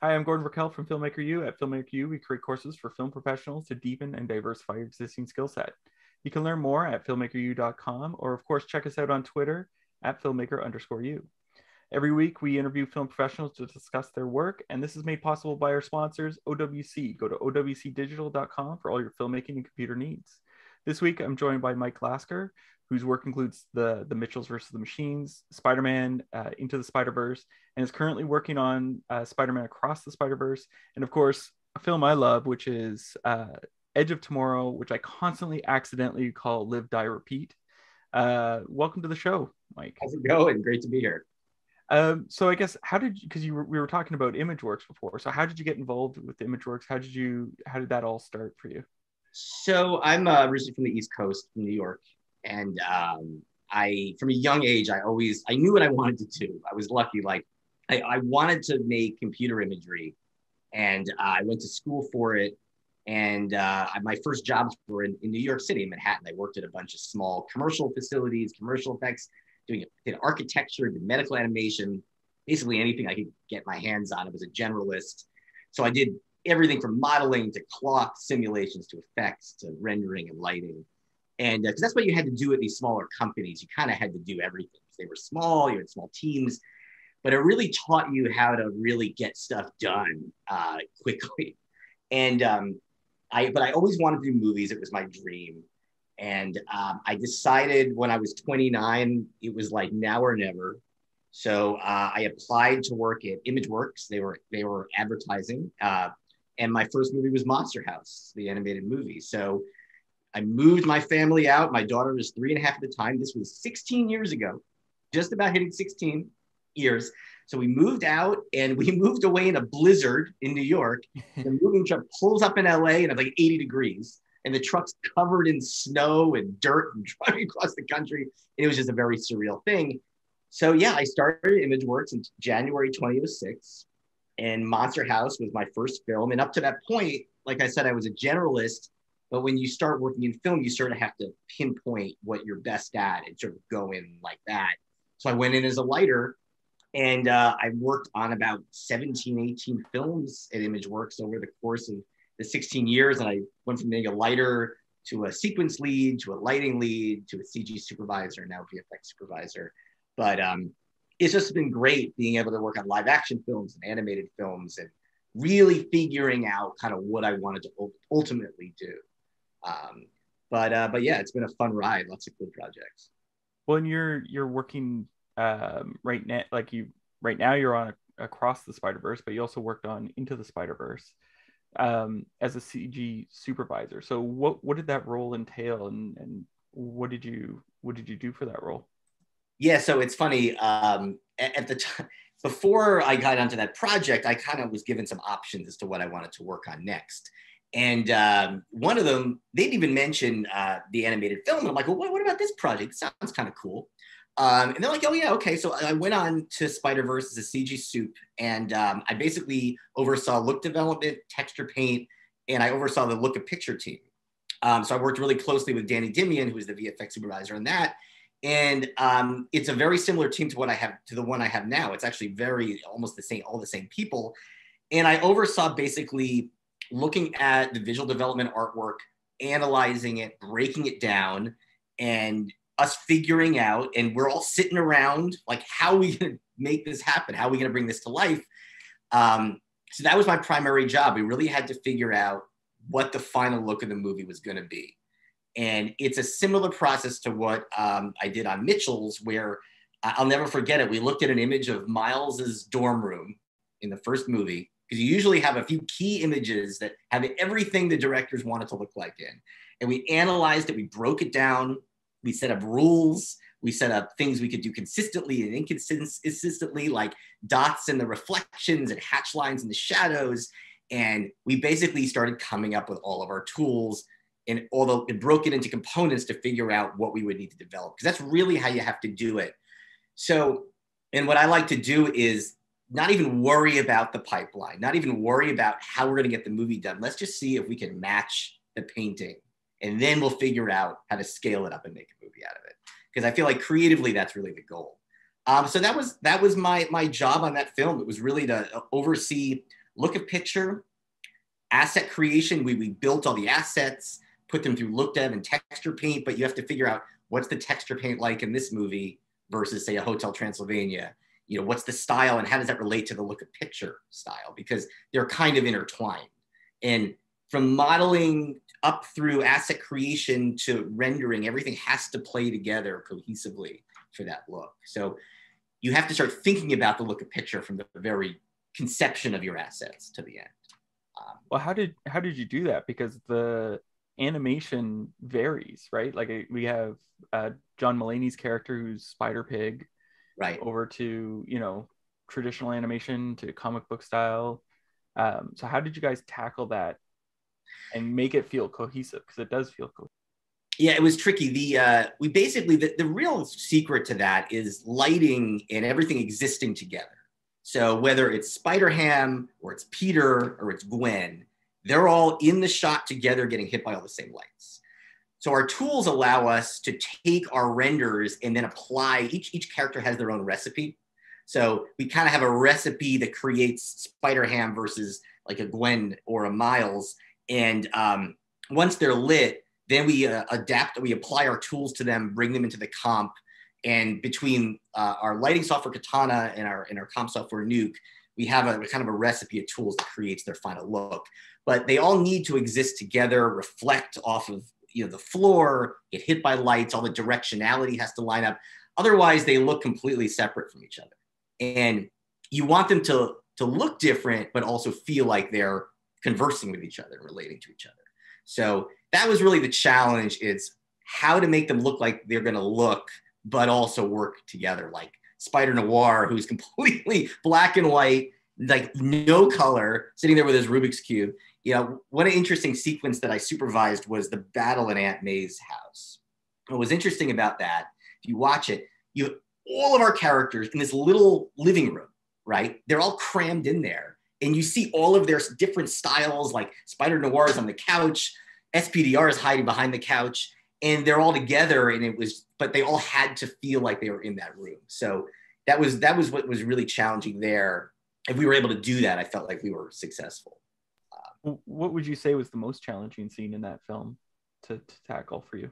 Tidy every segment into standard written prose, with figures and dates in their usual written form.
Hi, I'm Gordon Raquel from Filmmaker U. At Filmmaker U, we create courses for film professionals to deepen and diversify your existing skill set. You can learn more at filmmakeru.com, or of course, check us out on Twitter at filmmaker_u. Every week, we interview film professionals to discuss their work, and this is made possible by our sponsors, OWC. Go to owcdigital.com for all your filmmaking and computer needs. This week, I'm joined by Mike Lasker, whose work includes the Mitchells versus the Machines, Spider-Man, Into the Spiderverse, and is currently working on Spider-Man Across the Spider-Verse, and of course, a film I love, which is Edge of Tomorrow, which I constantly accidentally call Live, Die, Repeat. Welcome to the show, Mike. How's it going? Great to be here. So I guess how did you, because we were talking about Imageworks before, so how did you get involved with Imageworks? How did that all start for you? So I'm originally from the East Coast, from New York, and from a young age, I knew what I wanted to do. I was lucky, like I wanted to make computer imagery, and I went to school for it. And my first jobs were in New York City, in Manhattan. I worked at a bunch of small commercial facilities, commercial effects, did architecture, did medical animation, basically anything I could get my hands on. I was a generalist. So I did everything from modeling to cloth simulations to effects to rendering and lighting. And because that's what you had to do at these smaller companies. You kind of had to do everything. They were small, you had small teams, but it really taught you how to really get stuff done quickly. And but I always wanted to do movies. It was my dream. And I decided when I was 29, it was like now or never. So I applied to work at Imageworks. They were advertising. And my first movie was Monster House, the animated movie. So I moved my family out. My daughter was 3.5 at the time. This was 16 years ago, just about hitting 16 years. So we moved out and we moved away in a blizzard in New York. The moving truck pulls up in LA and it's like 80 degrees. And the truck's covered in snow and dirt and driving across the country. And it was just a very surreal thing. So yeah, I started Imageworks in January 2006. And Monster House was my first film. And up to that point, like I said, I was a generalist. But when you start working in film, you sort of have to pinpoint what you're best at and sort of go in like that. So I went in as a lighter. And I worked on about 17, 18 films at Imageworks over the course of the 16 years. And I went from being a lighter to a sequence lead, to a lighting lead, to a CG supervisor, now VFX supervisor. But it's just been great being able to work on live action films and animated films and really figuring out kind of what I wanted to ultimately do. But yeah, it's been a fun ride, lots of cool projects. Well, and you're working right now you're on Across the Spider-Verse, but you also worked on Into the Spider-Verse as a CG supervisor. So what did that role entail, and what did you do for that role? Yeah, so it's funny. At the time, before I got onto that project, I kind of was given some options as to what I wanted to work on next. And one of them, they'd even mention the animated film. And I'm like, well, what about this project? It sounds kind of cool. And they're like, oh, yeah, okay. So I went on to Spider-Verse as a CG soup. And I basically oversaw look development, texture paint, and I oversaw the look of picture team. So I worked really closely with Danny Dimian, who was the VFX supervisor on that. And it's a very similar team to the one I have now. It's actually almost the same, all the same people. And I oversaw basically looking at the visual development artwork, analyzing it, breaking it down, and us figuring out, and we're all sitting around like, how are we going to make this happen? How are we going to bring this to life? So that was my primary job. We really had to figure out what the final look of the movie was going to be. And it's a similar process to what I did on Mitchell's, where I'll never forget it. We looked at an image of Miles's dorm room in the first movie, because you usually have a few key images that have everything the directors wanted to look like in. And we analyzed it, we broke it down, we set up rules, we set up things we could do consistently and inconsistently, like dots in the reflections and hatch lines in the shadows. And we basically started coming up with all of our tools, and although it broke it into components to figure out what we would need to develop, because that's really how you have to do it. So, and what I like to do is not even worry about the pipeline, not even worry about how we're going to get the movie done. Let's just see if we can match the painting, and then we'll figure out how to scale it up and make a movie out of it. Because I feel like creatively, that's really the goal. So that was my job on that film. It was really to oversee look of picture, asset creation. We built all the assets, put them through look dev and texture paint, but you have to figure out what's the texture paint like in this movie versus say a Hotel Transylvania. You know, what's the style and how does that relate to the look of picture style? Because they're kind of intertwined. And from modeling up through asset creation to rendering, everything has to play together cohesively for that look. So you have to start thinking about the look of picture from the very conception of your assets to the end. Well, how did you do that? Because the animation varies, right? Like we have John Mulaney's character who's Spider Pig, right, over to, you know, traditional animation to comic book style. So how did you guys tackle that and make it feel cohesive? Because it does feel cohesive. Yeah, it was tricky. We basically, the real secret to that is lighting and everything existing together. So whether it's Spider-Ham or it's Peter or it's Gwen, they're all in the shot together getting hit by all the same lights. So our tools allow us to take our renders and then apply, each character has their own recipe. So we kind of have a recipe that creates Spider-Ham versus like a Gwen or a Miles. And once they're lit, then we adapt, we apply our tools to them, bring them into the comp. And between our lighting software Katana and our comp software Nuke, we have a kind of a recipe of tools that creates their final look. But they all need to exist together, reflect off of, you know, the floor, get hit by lights, all the directionality has to line up. Otherwise, they look completely separate from each other. And you want them to look different, but also feel like they're conversing with each other, relating to each other. So that was really the challenge, is how to make them look like they're going to look, but also work together. Like Spider Noir, who's completely black and white, like no color, sitting there with his Rubik's Cube. You know, one interesting sequence that I supervised was the battle in Aunt May's house. What was interesting about that, if you watch it, all of our characters in this little living room, right? They're all crammed in there. And you see all of their different styles, like Spider Noir is on the couch, SPDR is hiding behind the couch, and they're all together. And but they all had to feel like they were in that room. So that was what was really challenging there. If we were able to do that, I felt like we were successful. What would you say was the most challenging scene in that film to tackle for you?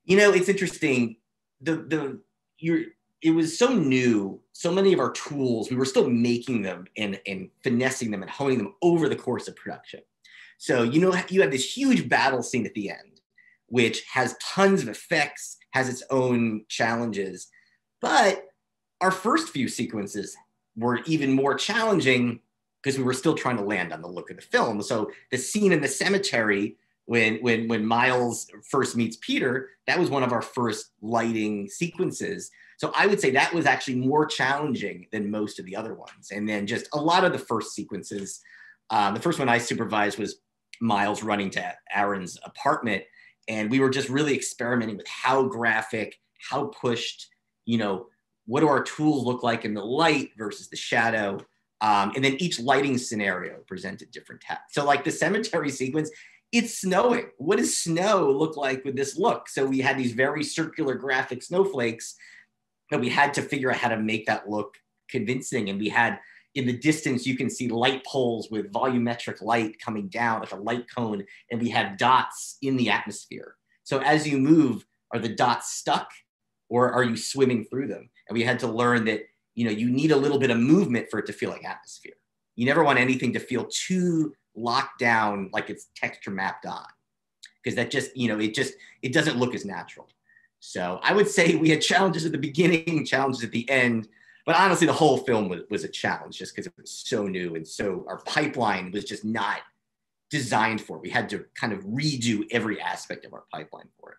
You know, it's interesting. It was so new. So many of our tools, we were still making them and finessing them and honing them over the course of production. So, you know, you have this huge battle scene at the end, which has tons of effects, has its own challenges. But our first few sequences were even more challenging because we were still trying to land on the look of the film. So the scene in the cemetery when Miles first meets Peter, that was one of our first lighting sequences. So I would say that was actually more challenging than most of the other ones. And then just a lot of the first sequences, the first one I supervised was Miles running to Aaron's apartment. And we were just really experimenting with how graphic, how pushed, you know, what do our tools look like in the light versus the shadow? And then each lighting scenario presented different tasks. So like the cemetery sequence, it's snowing. What does snow look like with this look? So we had these very circular graphic snowflakes that we had to figure out how to make that look convincing. And we had, in the distance, you can see light poles with volumetric light coming down like a light cone. And we had dots in the atmosphere. So as you move, are the dots stuck or are you swimming through them? And we had to learn that, you know, you need a little bit of movement for it to feel like atmosphere. You never want anything to feel too locked down, like it's texture mapped on, because that just, you know, it doesn't look as natural. So I would say we had challenges at the beginning, challenges at the end, but honestly, the whole film was a challenge just because it was so new. And so our pipeline was just not designed for it. We had to kind of redo every aspect of our pipeline for it.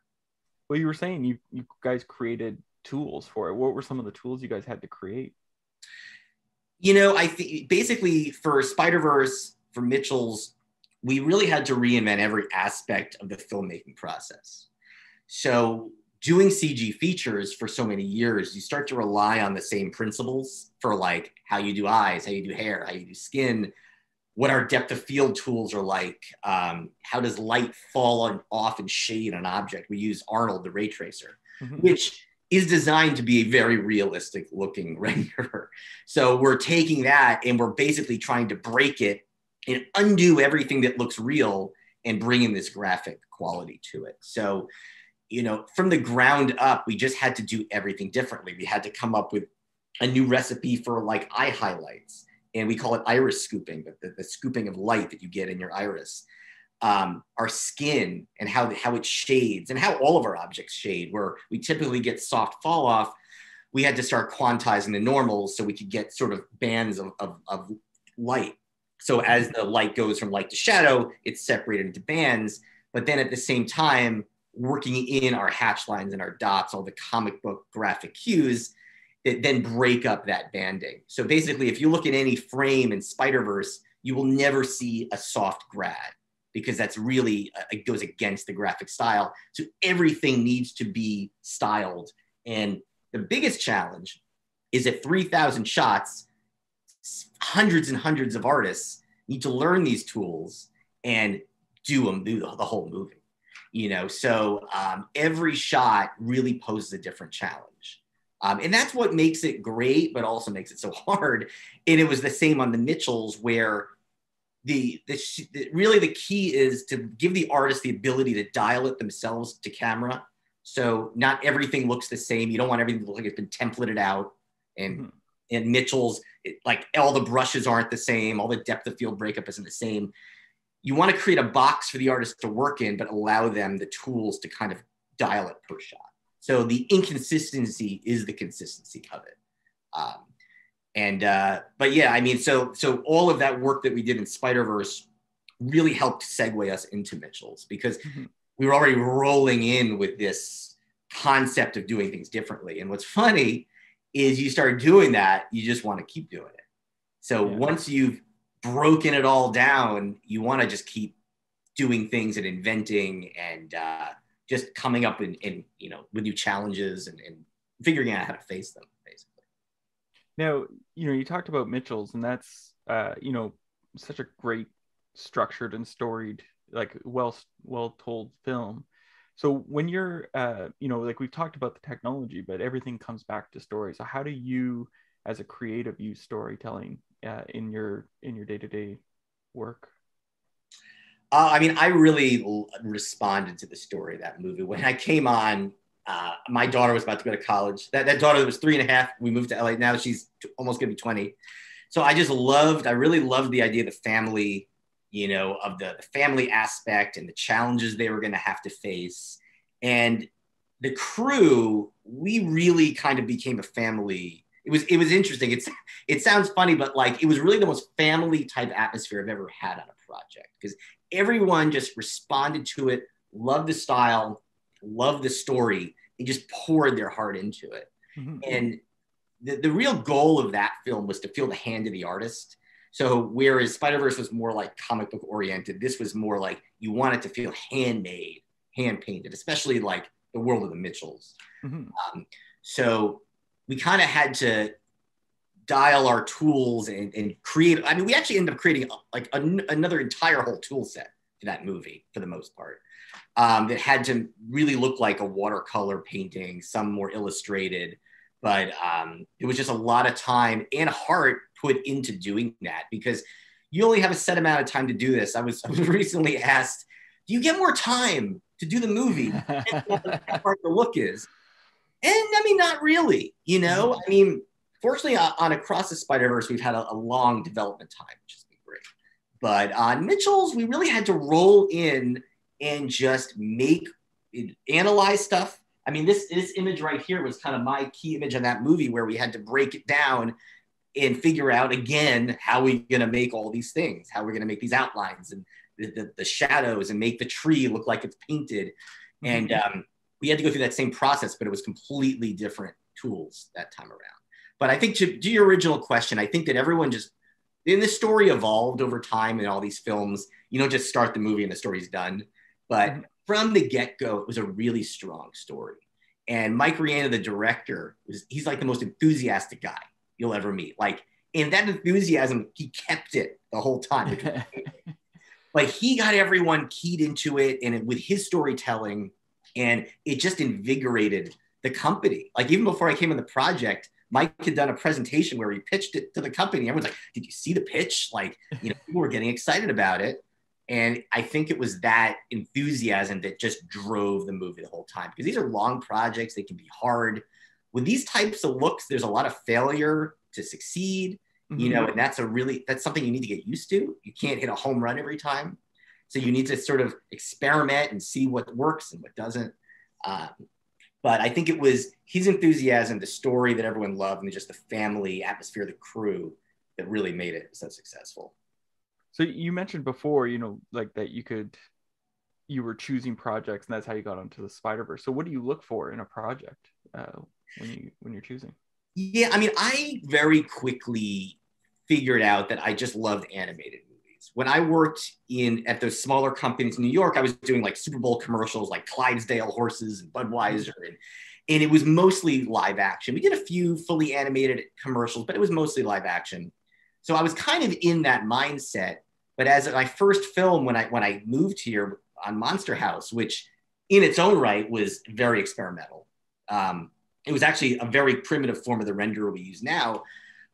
Well, you were saying you guys created tools for it. What were some of the tools you guys had to create? You know, I think basically for Spiderverse, for Mitchell's, we really had to reinvent every aspect of the filmmaking process. So doing CG features for so many years, you start to rely on the same principles for like how you do eyes, how you do hair, how you do skin, what our depth of field tools are like, how does light fall on, off and shade an object. We use Arnold, the ray tracer, which is designed to be a very realistic looking renderer. So we're taking that and we're basically trying to break it and undo everything that looks real and bringing this graphic quality to it. So, you know, from the ground up, we just had to do everything differently. We had to come up with a new recipe for like eye highlights, and we call it iris scooping, but the scooping of light that you get in your iris. Our skin and how it shades and how all of our objects shade, where we typically get soft fall off, we had to start quantizing the normals so we could get sort of bands of light. So as the light goes from light to shadow, it's separated into bands, but then at the same time, working in our hatch lines and our dots, all the comic book graphic cues that then break up that banding. So basically, if you look at any frame in Spiderverse, you will never see a soft grad, because that's really, it goes against the graphic style. So everything needs to be styled. And the biggest challenge is at 3,000 shots, hundreds and hundreds of artists need to learn these tools and do the whole movie. You know, so every shot really poses a different challenge. And that's what makes it great, but also makes it so hard. And it was the same on the Mitchells, where really the key is to give the artist the ability to dial it themselves to camera. So not everything looks the same. You don't want everything to look like it's been templated out. And Mitchell's, like all the brushes aren't the same. All the depth of field breakup isn't the same. You want to create a box for the artist to work in, but allow them the tools to kind of dial it per shot. So the inconsistency is the consistency of it. But yeah, I mean, so all of that work that we did in Spiderverse really helped segue us into Mitchell's, because we were already rolling in with this concept of doing things differently. And what's funny is you start doing that, you just want to keep doing it. So once you've broken it all down, you want to just keep doing things and inventing and just coming up in you know, with new challenges and figuring out how to face them, basically. Now, you know, you talked about Mitchell's, and that's you know, such a great structured and storied, like well told film. So when you're you know, like we've talked about the technology, but everything comes back to story. So how do you as a creative use storytelling in your day-to-day work? I mean, I really responded to the story of that movie. When I came on, my daughter was about to go to college. That daughter was 3.5. We moved to LA. Now she's almost going to be 20. So I really loved the idea of the family, you know, of the family aspect and the challenges they were going to have to face. And the crew, we really kind of became a family. It was interesting. It sounds funny, but like it was really the most family type atmosphere I've ever had on a project, because everyone just responded to it, loved the style, loved the story, and just poured their heart into it. And the real goal of that film was to feel the hand of the artist. So whereas Spiderverse was more like comic book oriented, this was more like you want it to feel handmade, hand painted, especially like the world of the Mitchells. So we kind of had to dial our tools and create. I mean, we actually ended up creating like another entire whole tool set for that movie for the most part. That had to really look like a watercolor painting, some more illustrated, but it was just a lot of time and heart put into doing that, because you only have a set amount of time to do this. I was recently asked, do you get more time to do the movie? And what the part the look is. And I mean, not really, you know, I mean, fortunately on Across the Spiderverse, we've had a long development time, which has been great. But on Mitchell's, we really had to roll in and just analyze stuff. I mean, this image right here was kind of my key image on that movie, where we had to break it down and figure out again, how we're going to make all these things, how we're going to make these outlines and the shadows and make the tree look like it's painted. And we had to go through that same process, but it was completely different tools that time around. But I think to your original question, I think that everyone just, and this story evolved over time in all these films. You don't just start the movie and the story's done. But from the get-go, it was a really strong story. And Mike Rianda, the director, he's like the most enthusiastic guy you'll ever meet. Like, and that enthusiasm, he kept it the whole time. Like, he got everyone keyed into it, and with his storytelling, and it just invigorated the company. Like even before I came on the project, Mike had done a presentation where he pitched it to the company. Everyone's like, did you see the pitch? Like, people were getting excited about it. And I think it was that enthusiasm that just drove the movie the whole time, because these are long projects. They can be hard. With these types of looks, there's a lot of failure to succeed, and that's something you need to get used to. You can't hit a home run every time. So you need to sort of experiment and see what works and what doesn't. But I think it was his enthusiasm, the story that everyone loved, and just the family atmosphere, the crew, that really made it so successful. So you mentioned before, like that you were choosing projects, and that's how you got onto the Spiderverse. So what do you look for in a project when you're choosing? Yeah, I mean, I very quickly figured out that I just loved animated movies. When I worked at those smaller companies in New York, I was doing like Super Bowl commercials, like Clydesdale horses and Budweiser, and it was mostly live action. We did a few fully animated commercials, but it was mostly live action. So I was kind of in that mindset. But as my first film, when I moved here on Monster House, which in its own right was very experimental. It was actually a very primitive form of the renderer we use now.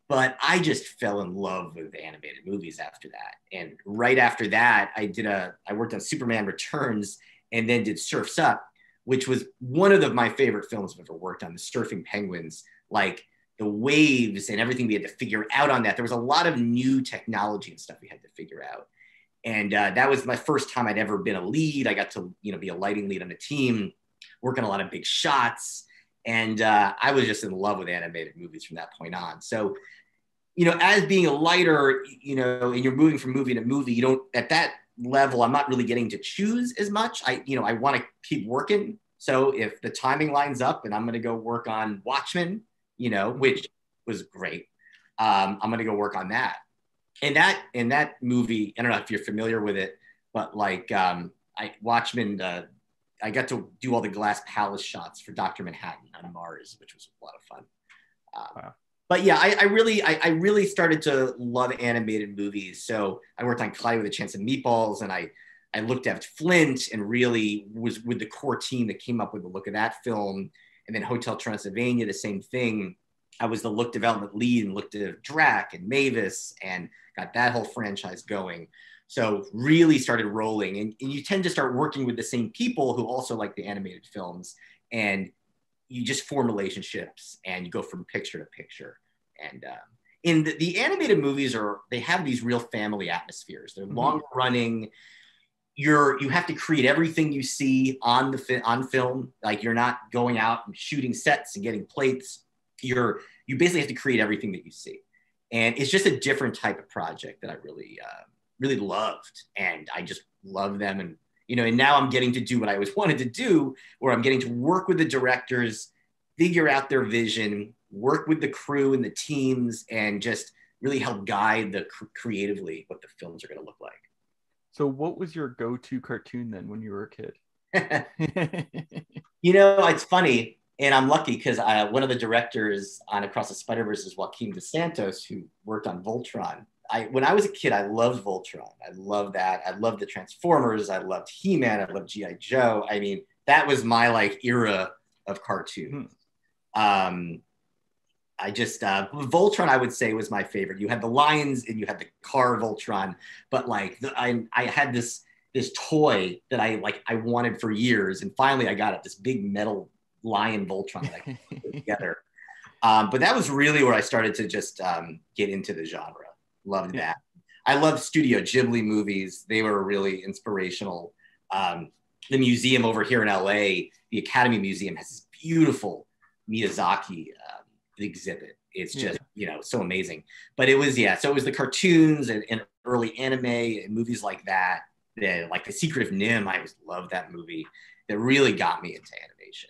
But I just fell in love with animated movies after that. And right after that, I worked on Superman Returns and then did Surf's Up, which was one of my favorite films I've ever worked on, the surfing penguins, like the waves and everything we had to figure out on that. There was a lot of new technology and stuff we had to figure out. And that was my first time I'd ever been a lead. I got to, be a lighting lead on a team, work on a lot of big shots. And I was just in love with animated movies from that point on. So, as being a lighter, and you're moving from movie to movie, you don't, at that level, I'm not really getting to choose as much. I want to keep working. So if the timing lines up and I'm going to go work on Watchmen, which was great, I'm going to go work on that. And that movie, I don't know if you're familiar with it, but like Watchmen, I got to do all the glass palace shots for Dr. Manhattan on Mars, which was a lot of fun. Wow. But yeah, I really started to love animated movies. So I worked on Clyde with a Chance of Meatballs, and I looked at Flint and really was with the core team that came up with the look of that film. And then Hotel Transylvania, the same thing. I was the look development lead and looked at Drac and Mavis and got that whole franchise going. So really started rolling. And you tend to start working with the same people who also like the animated films. And you just form relationships and you go from picture to picture. And in the animated movies they have these real family atmospheres. They're long running. You have to create everything you see on film. Like you're not going out and shooting sets and getting plates. You basically have to create everything that you see. And it's just a different type of project that I really, really loved. And I just love them. And, and now I'm getting to do what I always wanted to do, where I'm getting to work with the directors, figure out their vision, work with the crew and the teams, and just really help guide creatively what the films are going to look like. So what was your go-to cartoon then when you were a kid? It's funny, and I'm lucky because one of the directors on Across the Spiderverse is Joaquin DeSantos, who worked on Voltron. When I was a kid, I loved Voltron. I loved that. I loved the Transformers. I loved He-Man. I loved G.I. Joe. I mean, that was my era of cartoon. Voltron, I would say, was my favorite. You had the lions and you had the car Voltron, but I had this toy that I wanted for years, and finally I got it, this big metal lion Voltron that I could put together. But that was really where I started to just get into the genre. Loved that. I loved Studio Ghibli movies. They were really inspirational. The museum over here in LA, the Academy Museum, has this beautiful Miyazaki exhibit. It's just, so amazing. But it was, so it was the cartoons and early anime and movies like that, like The Secret of Nim. I just loved that movie. That really got me into animation.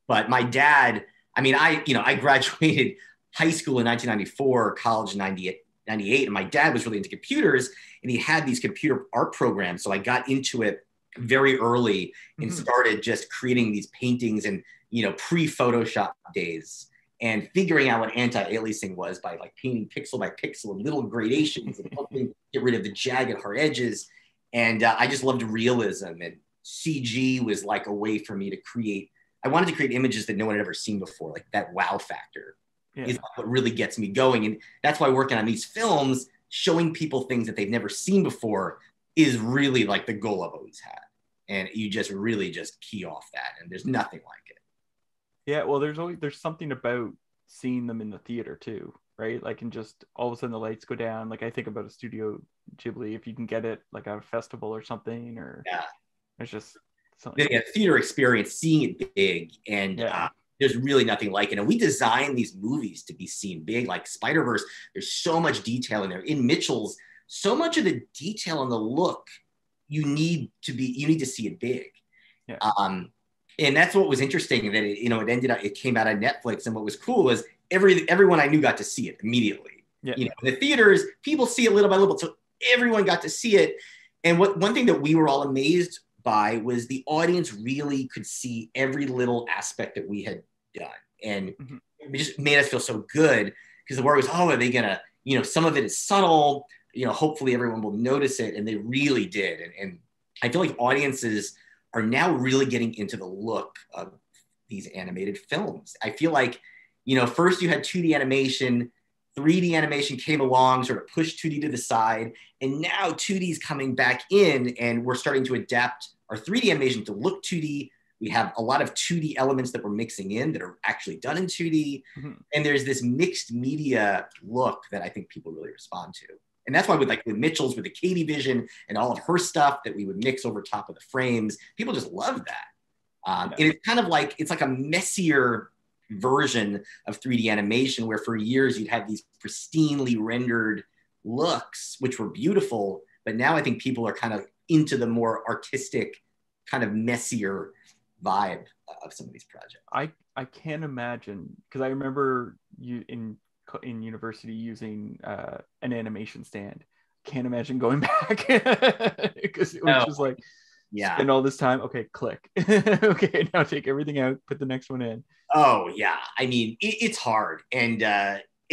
But my dad, I graduated high school in 1994, college in 98, and my dad was really into computers, and he had these computer art programs. So I got into it very early and started just creating these paintings and, pre-Photoshop days, and figuring out what anti-aliasing was by painting pixel by pixel and little gradations and helping get rid of the jagged hard edges. And I just loved realism, and CG was like a way for me to create I wanted to create images that no one had ever seen before, like that wow factor is what really gets me going. And that's why working on these films, showing people things that they've never seen before is really like the goal I've always had. And you just really just key off that, and there's nothing like it. Yeah, well, there's something about seeing them in the theater too, right? Like, and just all of a sudden the lights go down. Like, I think about a Studio Ghibli, if you can get it like at a festival or something, or it's just something. The theater experience, seeing it big, and there's really nothing like it. And we designed these movies to be seen big, like Spiderverse. There's so much detail in there. In Mitchell's, so much of the detail and the look, you need to see it big. Yeah. And that's what was interesting, that it came out on Netflix, and what was cool was everyone I knew got to see it immediately. Yeah. In the theaters, people see it little by little, so everyone got to see it. And one thing that we were all amazed by was the audience really could see every little aspect that we had done, and it just made us feel so good, because the worry was, oh, are they gonna, some of it is subtle, hopefully everyone will notice it, and they really did. And I feel like audiences are now really getting into the look of these animated films. I feel like, first you had 2D animation, 3D animation came along, sort of pushed 2D to the side, and now 2D is coming back in, and we're starting to adapt our 3D animation to look 2D. We have a lot of 2D elements that we're mixing in that are actually done in 2D, and there's this mixed media look that I think people really respond to. And that's why with Mitchell's, with the Katie vision and all of her stuff that we would mix over top of the frames, people just love that. And it's kind of like, it's like a messier version of 3D animation, where for years you'd have these pristinely rendered looks, which were beautiful. But now I think people are kind of into the more artistic, kind of messier vibe of some of these projects. I can't imagine, because I remember you in university using an animation stand. Can't imagine going back, because it was just like, spend all this time. Okay, click. Okay, now take everything out, put the next one in. Oh yeah, I mean it's hard, and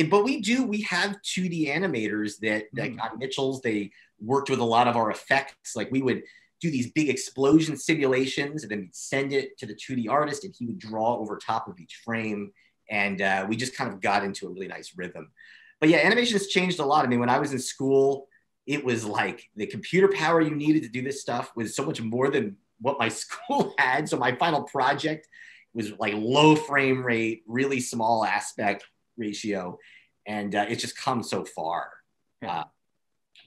but we have 2D animators that like on Mitchell's, they worked with a lot of our effects. Like, we would do these big explosion simulations, and then we'd send it to the 2D artist, and he would draw over top of each frame. And we just kind of got into a really nice rhythm. But yeah, animation has changed a lot. I mean, when I was in school, it was like the computer power you needed to do this stuff was so much more than what my school had. So my final project was like low frame rate, really small aspect ratio. And it's just come so far. Yeah.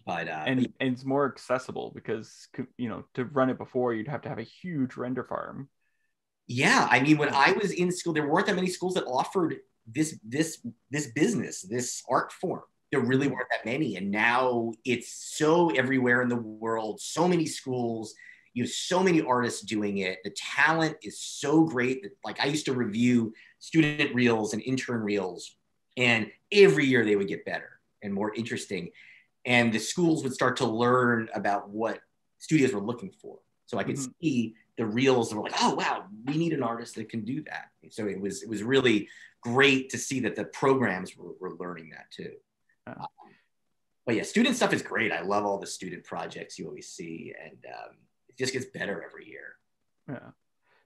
And it's more accessible, because, to run it before, you'd have to have a huge render farm. Yeah, I mean, when I was in school, there weren't that many schools that offered this business, this art form. There really weren't that many, and now it's so everywhere in the world. So many schools, you have so many artists doing it. The talent is so great that, like, I used to review student reels and intern reels, and every year they would get better and more interesting, and the schools would start to learn about what studios were looking for. So I could see the reels that were like, oh wow, we need an artist that can do that. So it was really great to see that the programs were learning that too. But yeah, student stuff is great. I love all the student projects you always see, and it just gets better every year. Yeah.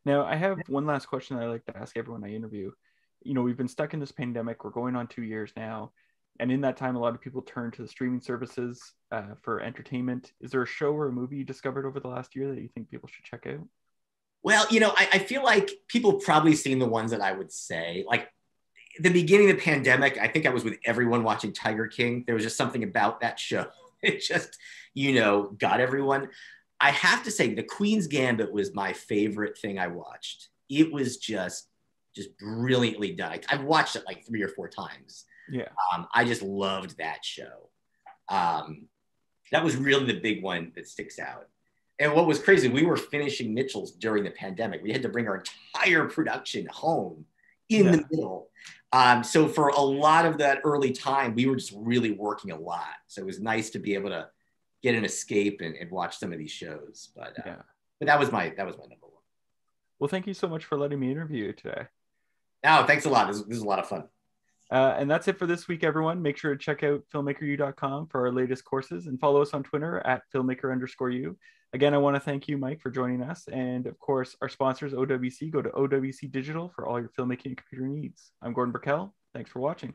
Now I have one last question that I like to ask everyone I interview. We've been stuck in this pandemic. We're going on 2 years now. And in that time, a lot of people turn to the streaming services for entertainment. Is there a show or a movie you discovered over the last year that you think people should check out? Well, I feel like people have probably seen the ones that I would say. Like, the beginning of the pandemic, I think I was with everyone watching Tiger King. There was just something about that show. It just, got everyone. I have to say, The Queen's Gambit was my favorite thing I watched. It was just brilliantly done. I've watched it like 3 or 4 times. Yeah. I just loved that show. That was really the big one that sticks out. And what was crazy, we were finishing Mitchell's during the pandemic. We had to bring our entire production home in the middle. So for a lot of that early time, we were just really working a lot. So it was nice to be able to get an escape and watch some of these shows. But that was my number one. Well, thank you so much for letting me interview you today. Oh, thanks a lot. This is a lot of fun. And that's it for this week, everyone. Make sure to check out filmmakeru.com for our latest courses and follow us on Twitter at filmmaker_u. Again, I want to thank you, Mike, for joining us. And of course, our sponsors, OWC. Go to OWC Digital for all your filmmaking and computer needs. I'm Gordon Burkell. Thanks for watching.